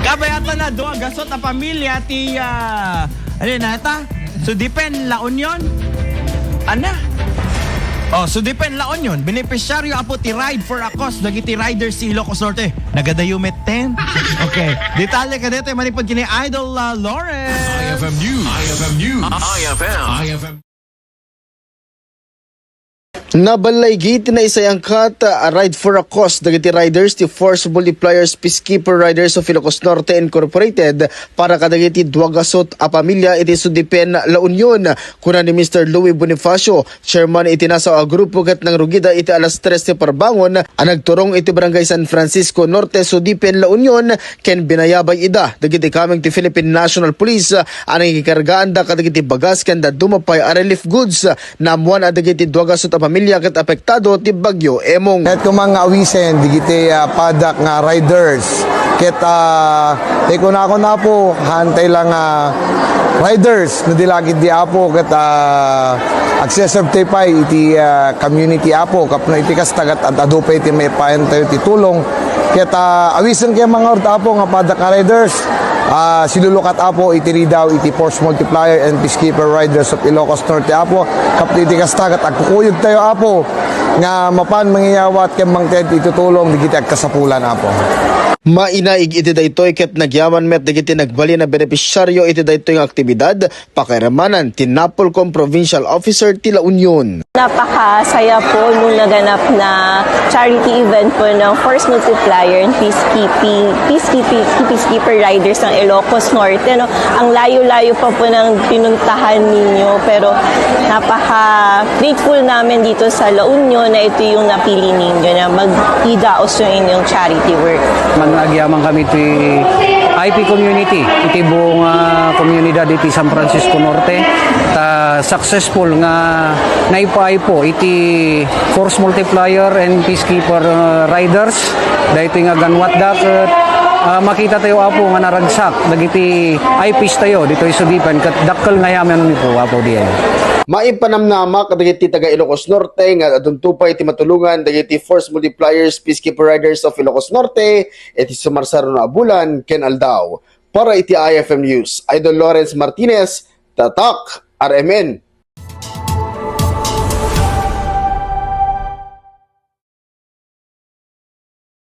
Kabayata na doon, gasot na pamilya ti ano na ita? So depend La Union. Ana? Oh, so depend La Union. Beneficiaryo apo ti ride for a cause dagiti rider si Ilocos Norte. Nagadayumet 10. Okay. Detalye ka dito manipod kini Idol Lawrence. IFM News. IFM News. IFM. Nabalay giti na isayang kat ride for a cause dagiti riders ti Force Multipliers Peacekeeper Riders of Ilocos Norte Incorporated para kadagiti duwagasot a pamilya iti sudipen La Union kuna ni Mr. Louis Bonifacio, chairman iti nasa a grupo ket ng rugida iti alas 3 ti parbangon ang nagturong iti barangay San Francisco Norte sudipen La Union ken binayabay ida dagiti kameng ti Philippine National Police anang ikargaan da kadagiti bagas ken da dumapay a relief goods namuan a dagiti duwagasot a pamilya ket apektado ti bagyo Emong. Ket mga awisen digiti padak nga riders ket teko na ako na po hantay lang riders no dilagid di apo ket access of tipay iti community apo kapno iti kastagat at adupay ti may paen tayo ti tulong ket awisen kay mga orta apo nga padak nga riders silulukat apo iti daw iti Force Multiplier and Peacekeeper Riders of Ilocos Norte apo kapno iti kastagat agkukuyog tayo apo nga mapan mangyayawat ken mangted itutulong digiti agkasapulan apo. Mainaig iti daytoy ket nagyaman met dagiti nagbali na benepisyaryo iti daytoy nga aktibidad pakiramanan ti Napolcom Provincial Officer ti La Union. Napakasaya po nung naganap na charity event po ng Force Multiplier and Peacekeeper Riders ng Ilocos Norte. No? Ang layo-layo pa po ng pinuntahan ninyo pero napaka-grateful namin dito sa La Union na ito yung napili ninyo na mag-idaos yung inyong charity work. Agyaman kami iti IP community, iti buong komunidad iti San Francisco Norte. Successful nga naipaipo iti Force Multiplier and Peacekeeper Riders. Dahito nga ganwat daket. Makita tayo apo nga naragsak dagiti IPs tayo dito isudipan kat dakkel nga yaman nito apo diyan. Maimpanamnama kadagiti taga Ilocos Norte nga aduntupay ti matulungan dagiti Force Multipliers Peacekeeper Riders of Ilocos Norte iti sumarsaro na bulan ken aldaw. Para iti IFM News, Idol Lawrence Martinez, Tatak, RMN.